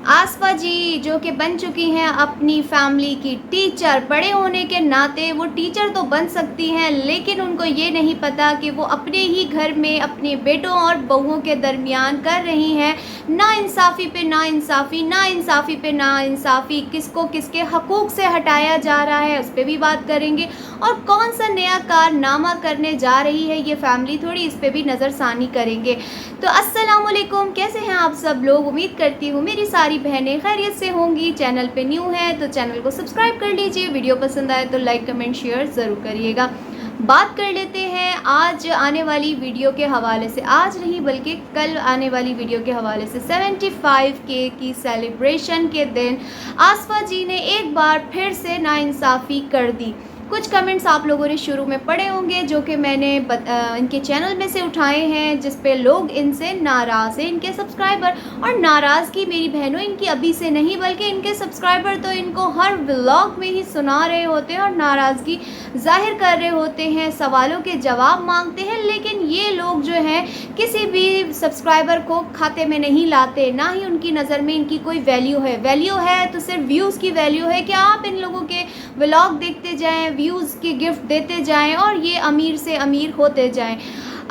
आसफा जी जो कि बन चुकी हैं अपनी फैमिली की टीचर, बड़े होने के नाते वो टीचर तो बन सकती हैं, लेकिन उनको ये नहीं पता कि वो अपने ही घर में अपने बेटों और बहुओं के दरमियान कर रही हैं नाइंसाफ़ी पे नाइंसाफ़ी, नाइंसाफ़ी पे नाइंसाफ़ी। किसको किसके हकूक़ से हटाया जा रहा है, उस पर भी बात करेंगे। और कौन सा नया कारनामा करने जा रही है ये फैमिली, थोड़ी इस पर भी नज़रसानी करेंगे। तो अस्सलामुअलैकुम, कैसे हैं आप सब लोग? उम्मीद करती हूँ मेरी सारी बहनें खैरियत से होंगी। चैनल पे न्यू हैं तो चैनल को सब्सक्राइब कर लीजिए, वीडियो पसंद आए तो लाइक कमेंट शेयर ज़रूर करिएगा। बात कर लेते हैं आज आने वाली वीडियो के हवाले से, आज नहीं बल्कि कल आने वाली वीडियो के हवाले से। 75K की सेलिब्रेशन के दिन आसफा जी ने एक बार फिर से नाइंसाफ़ी कर दी। कुछ कमेंट्स आप लोगों ने शुरू में पढ़े होंगे जो कि मैंने इनके चैनल में से उठाए हैं, जिस पे लोग इनसे नाराज़ हैं, इनके सब्सक्राइबर। और नाराज़गी मेरी बहनों इनकी अभी से नहीं बल्कि इनके सब्सक्राइबर तो इनको हर व्लॉग में ही सुना रहे होते हैं और नाराज़गी ज़ाहिर कर रहे होते हैं, सवालों के जवाब मांगते हैं। लेकिन ये लोग जो हैं किसी भी सब्सक्राइबर को खाते में नहीं लाते, ना ही उनकी नज़र में इनकी कोई वैल्यू है तो सिर्फ व्यूज़ की वैल्यू है कि आप इन लोगों के व्लॉग देखते जाएं, व्यूज़ के गिफ्ट देते जाएं और ये अमीर से अमीर होते जाएं।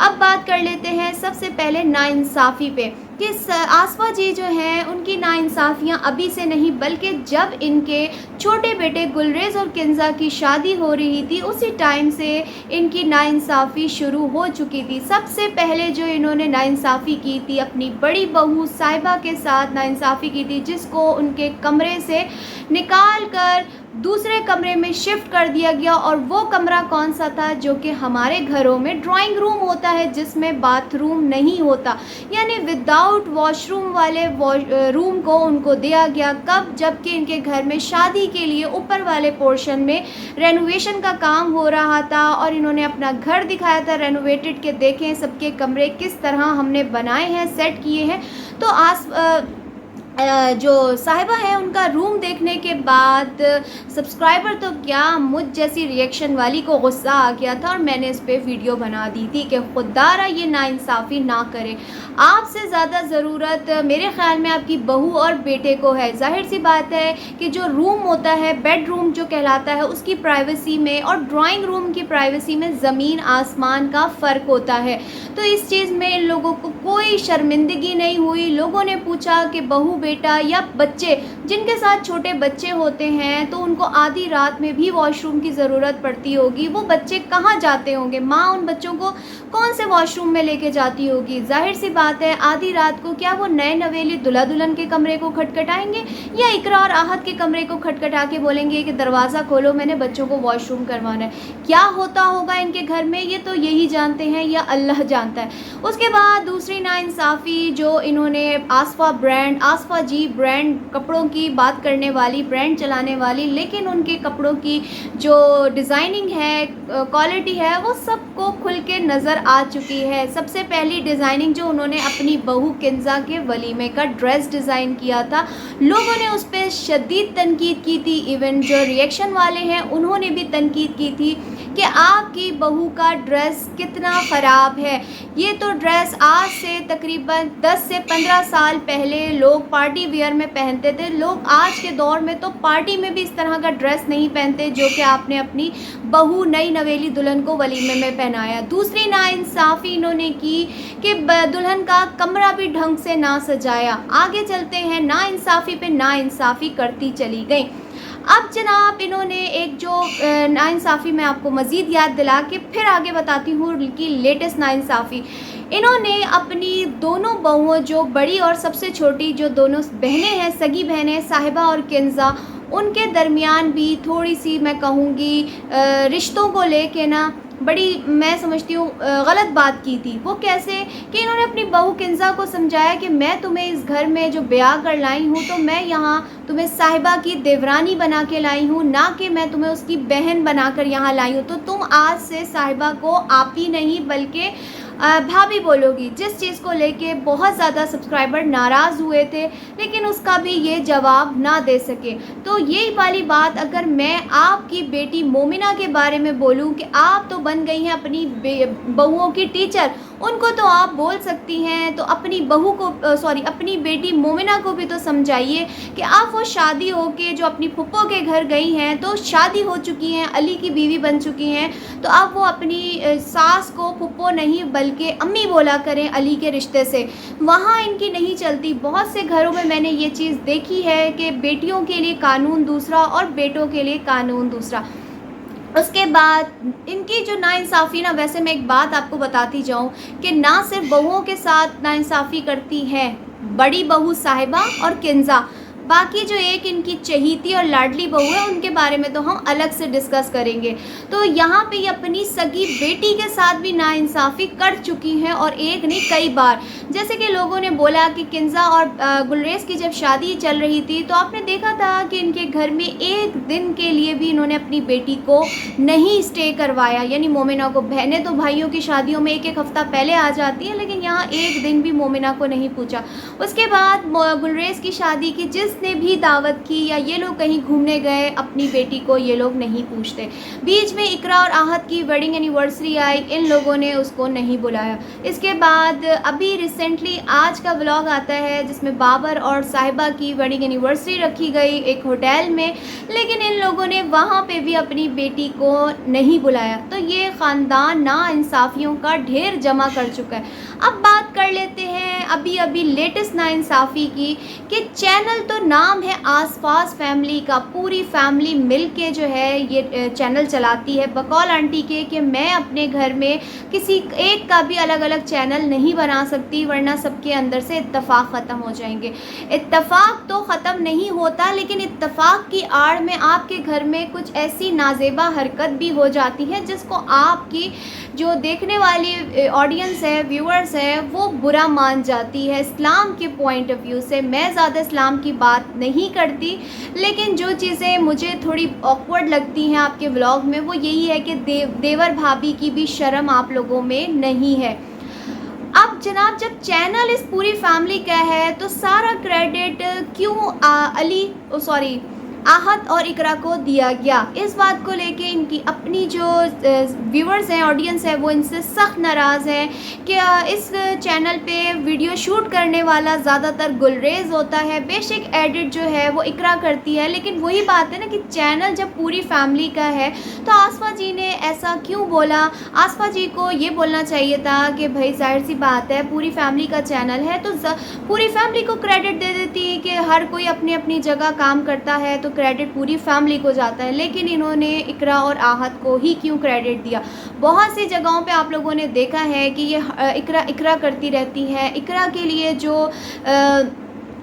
अब बात कर लेते हैं सबसे पहले नाइंसाफ़ी पे कि आसफा जी जो हैं उनकी नाइंसाफ़ियाँ अभी से नहीं बल्कि जब इनके छोटे बेटे गुलरेज़ और किंज़ा की शादी हो रही थी उसी टाइम से इनकी नाइंसाफ़ी शुरू हो चुकी थी। सबसे पहले जो इन्होंने नाइंसाफ़ी की थी अपनी बड़ी बहू साहिबा के साथ नाइंसाफ़ी की थी, जिसको उनके कमरे से निकाल कर दूसरे कमरे में शिफ्ट कर दिया गया। और वो कमरा कौन सा था? जो कि हमारे घरों में ड्राइंग रूम होता है जिसमें बाथरूम नहीं होता, यानी विदाउट वॉशरूम वाले रूम को उनको दिया गया। कब? जबकि इनके घर में शादी के लिए ऊपर वाले पोर्शन में रेनोवेशन का काम हो रहा था और इन्होंने अपना घर दिखाया था रेनोवेटेड के। देखें सबके कमरे किस तरह हमने बनाए हैं, सेट किए हैं। तो जो साहिबा है उनका रूम देखने के बाद सब्सक्राइबर तो क्या, मुझ जैसी रिएक्शन वाली को गुस्सा आ गया था और मैंने इस पे वीडियो बना दी थी कि खुदारा ये नाइंसाफ़ी ना करे। आपसे ज़्यादा ज़रूरत मेरे ख़्याल में आपकी बहू और बेटे को है। जाहिर सी बात है कि जो रूम होता है, बेडरूम जो कहलाता है, उसकी प्राइवेसी में और ड्राइंग रूम की प्राइवेसी में ज़मीन आसमान का फ़र्क होता है। तो इस चीज़ में इन लोगों को कोई शर्मिंदगी नहीं हुई। लोगों ने पूछा कि बहू बेटा या बच्चे, जिनके साथ छोटे बच्चे होते हैं तो उनको आधी रात में भी वॉशरूम की ज़रूरत पड़ती होगी, वो बच्चे कहाँ जाते होंगे? माँ उन बच्चों को कौन से वॉशरूम में लेके जाती होगी? जाहिर सी बात है आधी रात को क्या वो नए नवेली दुल्हा दुल्हन के कमरे को खटखटाएंगे या इकरा और आहत के कमरे को खटखटा के बोलेंगे कि दरवाज़ा खोलो, मैंने बच्चों को वॉशरूम करवाना है? क्या होता होगा इनके घर में ये तो यही जानते हैं या अल्लाह जानता है। उसके बाद दूसरी नाइंसाफ़ी जो इन्होंने आसफा जी ब्रांड कपड़ों की बात करने वाली, ब्रांड चलाने वाली, लेकिन उनके कपड़ों की जो डिज़ाइनिंग है, क्वालिटी है, वो सबको खुल के नज़र आ चुकी है। सबसे पहली डिज़ाइनिंग जो उन्होंने अपनी बहू किंज़ा के वलीमे का ड्रेस डिज़ाइन किया था, लोगों ने उस पर शदीद तनकीद की थी। इवन जो रिएक्शन वाले हैं उन्होंने भी तनकीद की थी कि आपकी बहू का ड्रेस कितना ख़राब है। ये तो ड्रेस आज से तकरीबन 10 से 15 साल पहले लोग पार्टी वियर में पहनते थे। लोग आज के दौर में तो पार्टी में भी इस तरह का ड्रेस नहीं पहनते जो कि आपने अपनी बहू नई नवेली दुल्हन को वलीमे में पहनाया। दूसरी नाइंसाफ़ी इन्होंने की कि दुल्हन का कमरा भी ढंग से ना सजाया। आगे चलते हैं, नाइंसाफ़ी पे नाइंसाफ़ी करती चली गई। अब जनाब इन्होंने एक जो नाइंसाफ़ी मैं आपको मज़ीद याद दिला के फिर आगे बताती हूँ कि लेटेस्ट नाइंसाफ़ी इन्होंने अपनी दोनों बहुओं, जो बड़ी और सबसे छोटी जो दोनों बहनें हैं, सगी बहनें साहिबा और किंज़ा, उनके दरमियान भी थोड़ी सी मैं कहूँगी रिश्तों को लेके ना बड़ी, मैं समझती हूँ, गलत बात की थी। वो कैसे कि इन्होंने अपनी बहू किंज़ा को समझाया कि मैं तुम्हें इस घर में जो ब्याह कर लाई हूँ तो मैं यहाँ तुम्हें साहिबा की देवरानी बना के लाई हूँ, ना कि मैं तुम्हें उसकी बहन बनाकर यहाँ लाई हूँ। तो तुम आज से साहिबा को आप ही नहीं बल्कि भाभी बोलोगी। जिस चीज़ को लेके बहुत ज़्यादा सब्सक्राइबर नाराज़ हुए थे, लेकिन उसका भी ये जवाब ना दे सके। तो यही वाली बात अगर मैं आपकी बेटी मोमिना के बारे में बोलूँ कि आप तो बन गई हैं अपनी बहुओं की टीचर, उनको तो आप बोल सकती हैं, तो अपनी बहू को सॉरी अपनी बेटी मोमिना को भी तो समझाइए कि आप वो शादी होके जो अपनी फूफो के घर गई हैं, तो शादी हो चुकी हैं, अली की बीवी बन चुकी हैं, तो अब वो अपनी सास को फूफो नहीं बल्कि अम्मी बोला करें अली के रिश्ते से। वहाँ इनकी नहीं चलती। बहुत से घरों में मैंने ये चीज़ देखी है कि बेटियों के लिए कानून दूसरा और बेटों के लिए कानून दूसरा। उसके बाद इनकी जो नाइंसाफ़ी ना, वैसे मैं एक बात आपको बताती जाऊँ कि ना सिर्फ बहुओं के साथ नाइंसाफ़ी करती हैं बड़ी बहू साहिबा और किंज़ा, बाकी जो एक इनकी चहीती और लाडली बहू है उनके बारे में तो हम अलग से डिस्कस करेंगे। तो यहाँ पे ये अपनी सगी बेटी के साथ भी नाइंसाफ़ी कर चुकी हैं, और एक नहीं कई बार। जैसे कि लोगों ने बोला कि किंज़ा और गुलरेज़ की जब शादी चल रही थी, तो आपने देखा था कि इनके घर में एक दिन के लिए भी इन्होंने अपनी बेटी को नहीं स्टे करवाया, यानी मोमिना को। बहनें तो भाइयों की शादियों में एक एक हफ़्ता पहले आ जाती हैं, लेकिन यहाँ एक दिन भी मोमिना को नहीं पूछा। उसके बाद गुलरेज़ की शादी की जिसने भी दावत की या ये लोग कहीं घूमने गए, अपनी बेटी को ये लोग नहीं पूछते। बीच में इकरा और आहत की वेडिंग एनिवर्सरी आई, इन लोगों ने उसको नहीं बुलाया। इसके बाद अभी रिसेंटली आज का व्लॉग आता है जिसमें बाबर और साहिबा की वेडिंग एनिवर्सरी रखी गई एक होटल में, लेकिन इन लोगों ने वहाँ पे भी अपनी बेटी को नहीं बुलाया। तो ये ख़ानदान नाइंसाफ़ियों का ढेर जमा कर चुका है। अब बात कर लेते हैं अभी लेटेस्ट नाइंसाफ़ी की, कि चैनल तो नाम है आसपास फैमिली का, पूरी फैमिली मिलके जो है ये चैनल चलाती है, बकौल आंटी के कि मैं अपने घर में किसी एक का भी अलग अलग चैनल नहीं बना सकती, वरना सबके अंदर से इत्तेफाक ख़त्म हो जाएंगे। इत्तेफाक तो ख़त्म नहीं होता, लेकिन इत्तेफाक की आड़ में आपके घर में कुछ ऐसी नाजेबा हरकत भी हो जाती है जिसको आपकी जो देखने वाली ऑडियंस है, व्यूअर्स है, वो बुरा मान जाती है। इस्लाम के पॉइंट ऑफ व्यू से मैं ज़्यादा इस्लाम की बात नहीं करती, लेकिन जो चीज़ें मुझे थोड़ी ऑकवर्ड लगती हैं आपके व्लॉग में, वो यही है कि देवर भाभी की भी शर्म आप लोगों में नहीं है। अब जनाब, जब चैनल इस पूरी फैमिली का है, तो सारा क्रेडिट क्यों आहत और इकरा को दिया गया? इस बात को लेके इनकी अपनी जो व्यूअर्स हैं, ऑडियंस है, वो इनसे सख्त नाराज़ हैं कि इस चैनल पे वीडियो शूट करने वाला ज़्यादातर गुलरेज़ होता है, बेशक एडिट जो है वो इकरा करती है। लेकिन वही बात है ना कि चैनल जब पूरी फैमिली का है, तो आसफा जी ने ऐसा क्यों बोला? आसफा जी को ये बोलना चाहिए था कि भाई जाहिर सी बात है, पूरी फैमिली का चैनल है, तो पूरी फैमिली को क्रेडिट दे देती कि हर कोई अपनी अपनी जगह काम करता है, तो क्रेडिट पूरी फैमिली को जाता है। लेकिन इन्होंने इकरा और आहत को ही क्यों क्रेडिट दिया? बहुत सी जगहों पे आप लोगों ने देखा है कि ये इकरा करती रहती है। इकरा के लिए जो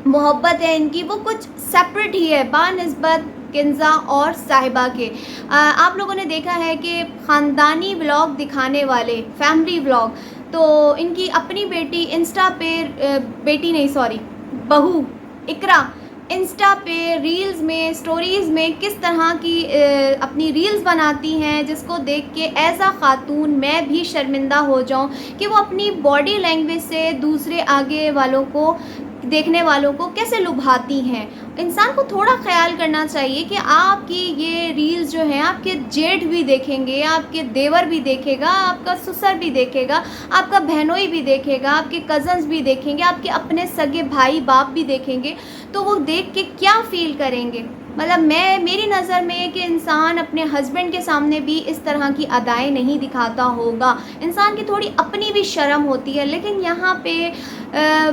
मोहब्बत है इनकी, वो कुछ सेपरेट ही है बानिस्बत किंज़ा और साहिबा के। आप लोगों ने देखा है कि ख़ानदानी व्लॉग दिखाने वाले, फैमिली व्लॉग, तो इनकी अपनी बेटी इंस्टा पे बहू इकरा इंस्टा पे रील्स में, स्टोरीज़ में किस तरह की अपनी रील्स बनाती हैं, जिसको देख के एज़ आ ख़ातून मैं भी शर्मिंदा हो जाऊं कि वो अपनी बॉडी लैंग्वेज से दूसरे आगे वालों को, देखने वालों को कैसे लुभाती हैं। इंसान को थोड़ा ख्याल करना चाहिए कि आपकी ये रील्स जो हैं, आपके जेठ भी देखेंगे, आपके देवर भी देखेगा, आपका ससुर भी देखेगा, आपका बहनोई भी देखेगा, आपके कज़न्स भी देखेंगे, आपके अपने सगे भाई बाप भी देखेंगे, तो वो देख के क्या फ़ील करेंगे? मतलब मेरी नज़र में कि इंसान अपने हस्बैंड के सामने भी इस तरह की अदाएँ नहीं दिखाता होगा। इंसान की थोड़ी अपनी भी शर्म होती है। लेकिन यहाँ पे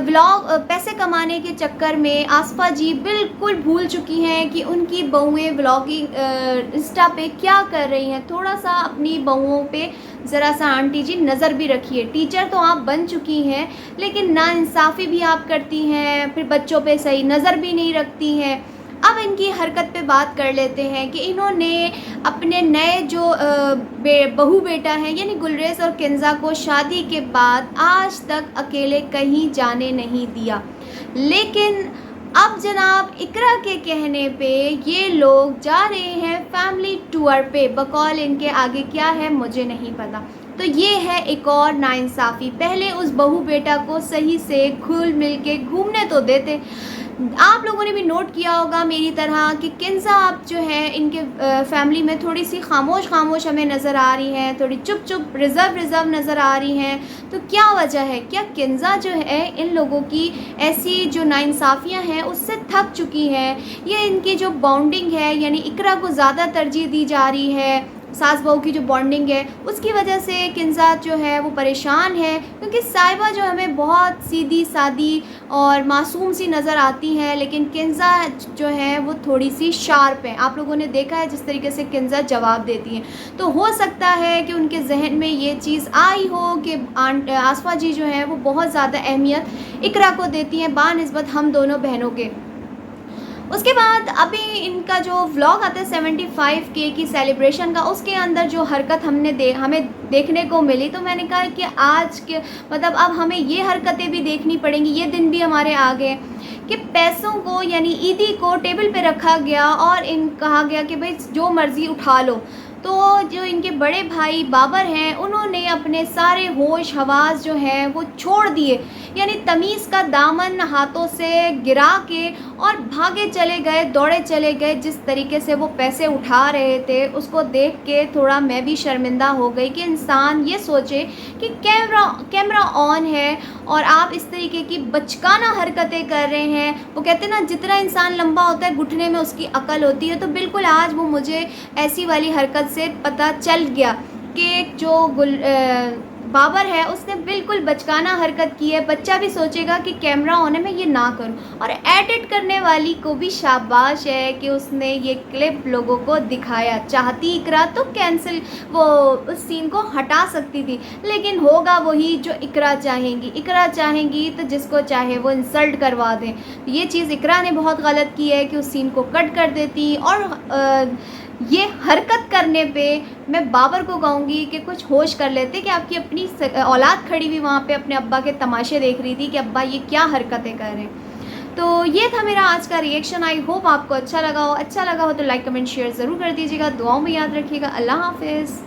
व्लॉग पैसे कमाने के चक्कर में आसफा जी बिल्कुल भूल चुकी हैं कि उनकी बहुएँ व्लॉगिंग इंस्टा पे क्या कर रही हैं। थोड़ा सा अपनी बहुओं पे ज़रा सा आंटी जी नज़र भी रखिए। टीचर तो आप बन चुकी हैं, लेकिन नाइंसाफ़ी भी आप करती हैं, फिर बच्चों पे सही नज़र भी नहीं रखती हैं। अब इनकी हरकत पे बात कर लेते हैं कि इन्होंने अपने नए जो बहू बेटा हैं, यानी गुलरेज़ और किंज़ा को शादी के बाद आज तक अकेले कहीं जाने नहीं दिया। लेकिन अब जनाब इकरा के कहने पे ये लोग जा रहे हैं फैमिली टूर पे। बकौल इनके आगे क्या है मुझे नहीं पता। तो ये है एक और नाइंसाफ़ी। पहले उस बहू बेटा को सही से घुल मिल के घूमने तो देते। आप लोगों ने भी नोट किया होगा मेरी तरह कि किन्ज़ा आप जो है इनके फैमिली में थोड़ी सी खामोश खामोश हमें नज़र आ रही हैं, थोड़ी चुप चुप रिज़र्व नज़र आ रही हैं। तो क्या वजह है? क्या किन्ज़ा जो है इन लोगों की ऐसी जो नाइंसाफ़ियाँ हैं उससे थक चुकी हैं? ये इनकी जो बॉन्डिंग है यानी इकरा को ज़्यादा तरजीह दी जा रही है, सास बहू की जो बॉन्डिंग है उसकी वजह से किन्ज़ा जो है वो परेशान है, क्योंकि साहिबा जो हमें बहुत सीधी सादी और मासूम सी नज़र आती हैं, लेकिन किन्ज़ा जो है वो थोड़ी सी शार्प है। आप लोगों ने देखा है जिस तरीके से किन्ज़ा जवाब देती हैं। तो हो सकता है कि उनके जहन में ये चीज़ आई हो कि आसफ़ा जी जो है वो बहुत ज़्यादा अहमियत इकरा को देती हैं बानिस्बत हम दोनों बहनों के। उसके बाद अभी इनका जो व्लॉग आता है 75K की सेलिब्रेशन का, उसके अंदर जो हरकत हमें देखने को मिली, तो मैंने कहा कि आज के मतलब अब हमें ये हरकतें भी देखनी पड़ेंगी। ये दिन भी हमारे आ गए कि पैसों को यानी ईदी को टेबल पे रखा गया और कहा गया कि भाई जो मर्ज़ी उठा लो। तो जो इनके बड़े भाई बाबर हैं उन्होंने अपने सारे होश हवास जो हैं वो छोड़ दिए, यानी तमीज़ का दामन हाथों से गिरा के और भागे चले गए, दौड़े चले गए। जिस तरीके से वो पैसे उठा रहे थे उसको देख के थोड़ा मैं भी शर्मिंदा हो गई कि इंसान ये सोचे कि कैमरा ऑन है और आप इस तरीके की बचकाना हरकतें कर रहे हैं। वो कहते हैं ना, जितना इंसान लंबा होता है घुटने में उसकी अकल होती है। तो बिल्कुल आज वो मुझे ऐसी वाली हरकत से पता चल गया कि जो बाबर है उसने बिल्कुल बचकाना हरकत की है। बच्चा भी सोचेगा कि कैमरा ऑन है मैं ये ना करूं। और एडिट करने वाली को भी शाबाश है कि उसने ये क्लिप लोगों को दिखाया। चाहती इकरा तो कैंसिल वो उस सीन को हटा सकती थी, लेकिन होगा वही जो इकरा चाहेंगी। इकरा चाहेंगी तो जिसको चाहे वो इंसल्ट करवा दें। ये चीज़ इकरा ने बहुत गलत की है कि उस सीन को कट कर देती। और ये हरकत करने पे मैं बाबर को कहूँगी कि कुछ होश कर लेते कि आपकी अपनी औलाद खड़ी हुई वहाँ पे अपने अब्बा के तमाशे देख रही थी कि अब्बा ये क्या हरकतें कर रहे हैं। तो ये था मेरा आज का रिएक्शन। आई होप आपको अच्छा लगा हो। अच्छा लगा हो तो लाइक कमेंट शेयर ज़रूर कर दीजिएगा। दुआओं में याद रखिएगा। अल्लाह हाफिज़।